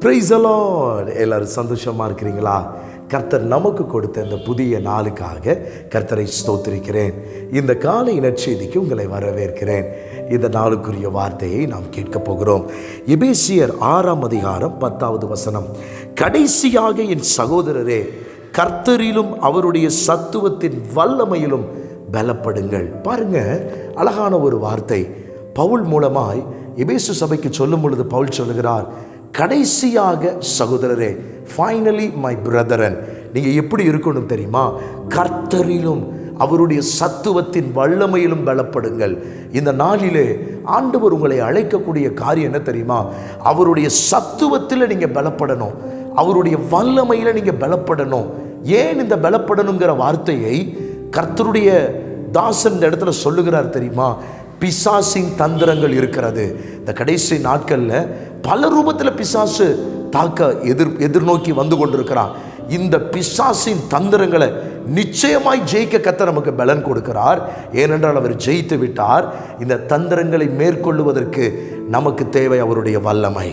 Praise the Lord. எல்லாரும் சந்தோஷமாக இருக்கிறீங்களா? கர்த்தர் நமக்கு கொடுத்த இந்த புதிய நாளுக்காக கர்த்தரை ஸ்தோத்திரிக்கிறேன். இந்த காலை நற்செய்திக்கு உங்களை வரவேற்கிறேன். இந்த நாளுக்குரிய வார்த்தையை நாம் கேட்க போகிறோம். எபேசியர் 6ஆம் அதிகாரம் 10வது வசனம். கடைசியாக என் சகோதரரே, கர்த்தரிலும் அவருடைய சத்துவத்தின் வல்லமையிலும் பலப்படுங்கள். பாருங்க, அழகான ஒரு வார்த்தை. பவுல் மூலமாய் எபேசு சபைக்கு சொல்லும் பொழுது பவுல் சொல்லுகிறார், கடைசியாக சகோதரரே, ஃபைனலி மை பிரதரன். நீங்கள் எப்படி இருக்கணும் தெரியுமா? கர்த்தரிலும் அவருடைய சத்துவத்தின் வல்லமையிலும் பலப்படுங்கள். இந்த நாளிலே ஆண்டவர் உங்களை அழைக்கக்கூடிய காரியம் என்ன தெரியுமா? அவருடைய சத்துவத்தில் நீங்கள் பலப்படணும், அவருடைய வல்லமையில் நீங்கள் பலப்படணும். ஏன் இந்த பலப்படணுங்கிற வார்த்தையை கர்த்தருடைய தாசன் இந்த இடத்துல சொல்லுகிறார் தெரியுமா? பிசாசின் தந்திரங்கள் இருக்கிறது. இந்த கடைசி நாட்களில் பல ரூபத்தில் பிசாசு தாக்க எதிர்நோக்கி வந்து கொண்டிருக்கிறான். இந்த பிசாசின் தந்திரங்களை நிச்சயமாய் ஜெயிக்க கர்த்தர் நமக்கு பலன் கொடுக்கிறார். ஏனென்றால் அவர் ஜெயித்து விட்டார். இந்த தந்திரங்களை மேற்கொள்ளுவதற்கு நமக்கு தேவை அவருடைய வல்லமை,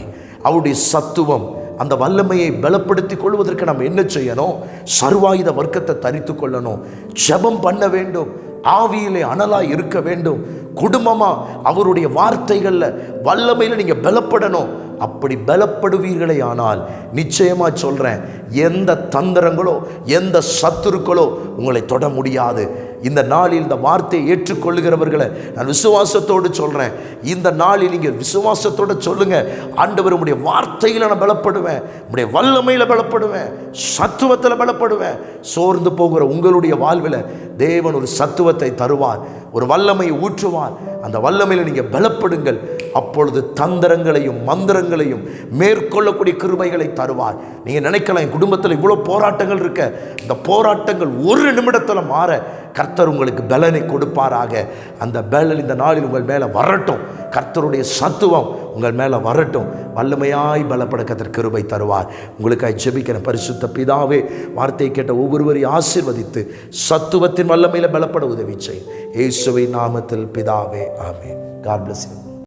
அவருடைய சத்துவம். அந்த வல்லமையை பலப்படுத்தி கொள்வதற்கு நம்ம என்ன செய்யணும்? சர்வாயுத வர்க்கத்தை தரித்து கொள்ளணும், ஜெபம் பண்ண வேண்டும், ஆவியிலே அனலாய் இருக்க வேண்டும், குடும்பமாக அவருடைய வார்த்தைகளில் வல்லமையில் நீங்கள் பலப்படணும். அப்படி பலப்படுவீர்களே ஆனால் நிச்சயமாக சொல்கிறேன், எந்த தந்திரங்களோ எந்த சத்துருக்களோ உங்களை தொட முடியாது. இந்த நாளில் இந்த வார்த்தையை ஏற்றுக்கொள்ளுகிறவர்களை நான் விசுவாசத்தோடு சொல்கிறேன். இந்த நாளில் நீங்கள் விசுவாசத்தோடு சொல்லுங்கள், ஆண்டவர் உம்முடைய வார்த்தையில் நான் பலப்படுவேன், உம்முடைய வல்லமையில் பலப்படுவேன், சத்துவத்தில் பலப்படுவேன். சோர்ந்து போகிற உங்களுடைய வாழ்வில் தேவன் ஒரு சத்துவத்தை தருவார், ஒரு வல்லமையை ஊற்றுவார். அந்த வல்லமையில் நீங்கள் பலப்படுங்கள். அப்பொழுது தந்திரங்களையும் மந்திரங்களையும் மேற்கொள்ளக்கூடிய கிருபைகளை தருவார். நீங்கள் நினைக்கலாம், என் குடும்பத்தில் இவ்வளோ போராட்டங்கள் இருக்க, இந்த போராட்டங்கள் ஒரு நிமிடத்தில் மாற கர்த்தர் உங்களுக்கு பலனை கொடுப்பாராக. அந்த பலன் இந்த நாளில் உங்கள் மேலே வரட்டும். கர்த்தருடைய சத்துவம் உங்கள் மேலே வரட்டும். வல்லமையாய் பலப்பட கர்த்தர் கிருபை தருவார். உங்களுக்காக ஜெபிக்கிற பரிசுத்த பிதாவே, வார்த்தையை கேட்ட ஒவ்வொருவரையும் ஆசீர்வதித்து சத்துவத்தின் வல்லமையில் பலப்பட உதவி செய்யும். இயேசுவின் நாமத்தில் பிதாவே, ஆமென். God bless you.